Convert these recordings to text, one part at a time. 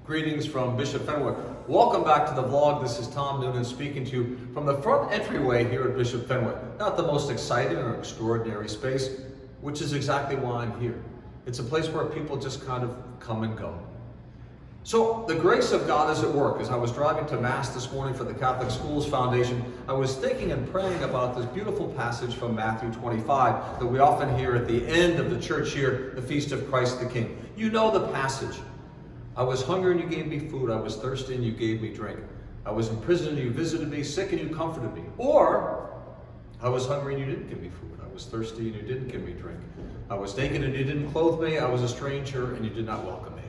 Greetings from Bishop Fenwick. Welcome back to the vlog. This is Tom Noonan speaking to you from the front entryway here at Bishop Fenwick. Not the most exciting or extraordinary space, which is exactly why I'm here. It's a place where people just kind of come and go. So the grace of God is at work. As I was driving to Mass this morning for the Catholic Schools Foundation, I was thinking and praying about this beautiful passage from Matthew 25 that we often hear at the end of the church year, the Feast of Christ the King. You know the passage. I was hungry and you gave me food. I was thirsty and you gave me drink. I was in prison and you visited me. Sick and you comforted me. Or, I was hungry and you didn't give me food. I was thirsty and you didn't give me drink. I was naked and you didn't clothe me. I was a stranger and you did not welcome me.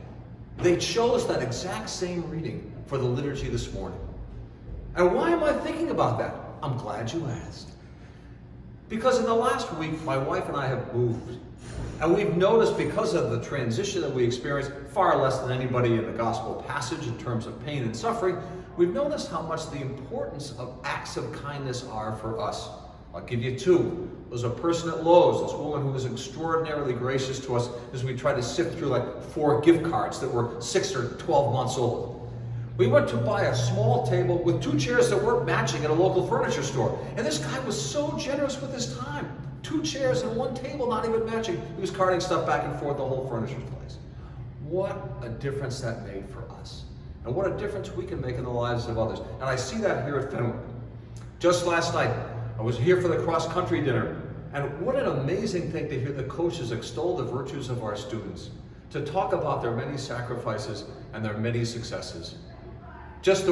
They chose that exact same reading for the liturgy this morning. And why am I thinking about that? I'm glad you asked. Because in the last week, my wife and I have moved. And we've noticed, because of the transition that we experienced, far less than anybody in the gospel passage in terms of pain and suffering, we've noticed how much the importance of acts of kindness are for us. I'll give you two. There's a person at Lowe's, this woman who was extraordinarily gracious to us as we tried to sift through like 4 gift cards that were 6 or 12 months old. We went to buy a small table with 2 chairs that weren't matching at a local furniture store. And this guy was so generous with his time. 2 chairs and 1 table, not even matching. He was carting stuff back and forth the whole furniture place. What a difference that made for us. And what a difference we can make in the lives of others. And I see that here at Fenwick. Just last night, I was here for the cross-country dinner. And what an amazing thing to hear the coaches extol the virtues of our students, to talk about their many sacrifices and their many successes. Just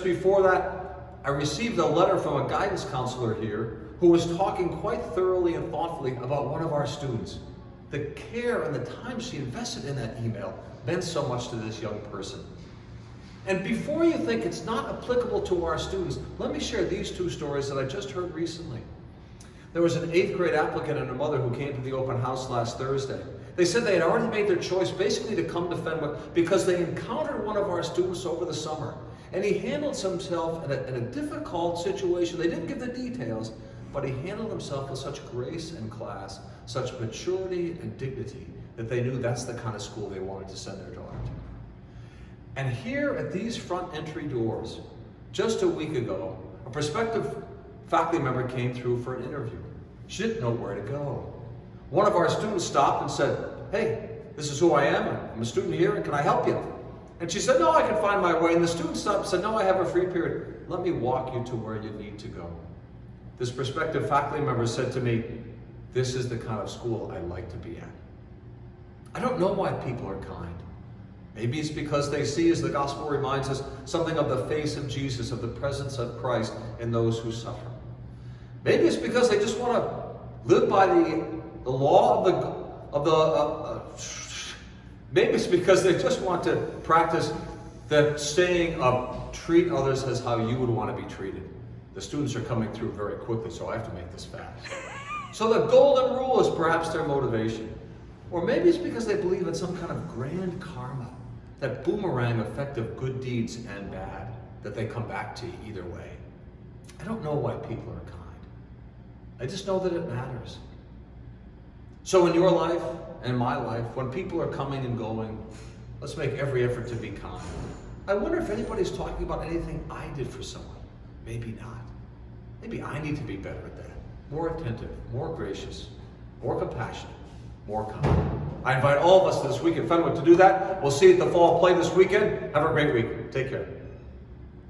before that, I received a letter from a guidance counselor here who was talking quite thoroughly and thoughtfully about one of our students. The care and the time she invested in that email meant so much to this young person. And before you think it's not applicable to our students, let me share these 2 stories that I just heard recently. There was an 8th grade applicant and a mother who came to the open house last Thursday. They said they had already made their choice basically to come to Fenwick because they encountered one of our students over the summer. And he handled himself in a difficult situation. They didn't give the details, but he handled himself with such grace and class, such maturity and dignity, that they knew that's the kind of school they wanted to send their daughter to. And here at these front entry doors, just a week ago, a prospective faculty member came through for an interview. She didn't know where to go. One of our students stopped and said, "Hey, this is who I am. I'm a student here, and can I help you?" And she said, "No, I can find my way." And the student stopped and said, "No, I have a free period. Let me walk you to where you need to go." This prospective faculty member said to me, "This is the kind of school I like to be at." I don't know why people are kind. Maybe it's because they see, as the gospel reminds us, something of the face of Jesus, of the presence of Christ in those who suffer. Maybe it's because they just want to live by the law maybe it's because they just want to practice the saying of treat others as how you would want to be treated. The students are coming through very quickly, so I have to make this fast. So the golden rule is perhaps their motivation. Or maybe it's because they believe in some kind of grand karma, that boomerang effect of good deeds and bad, that they come back to either way. I don't know why people are kind. I just know that it matters. So in your life and my life, when people are coming and going, let's make every effort to be kind. I wonder if anybody's talking about anything I did for someone. Maybe not. Maybe I need to be better at that. More attentive, more gracious, more compassionate, more kind. I invite all of us this week at Fenwick to do that. We'll see you at the fall play this weekend. Have a great week. Take care.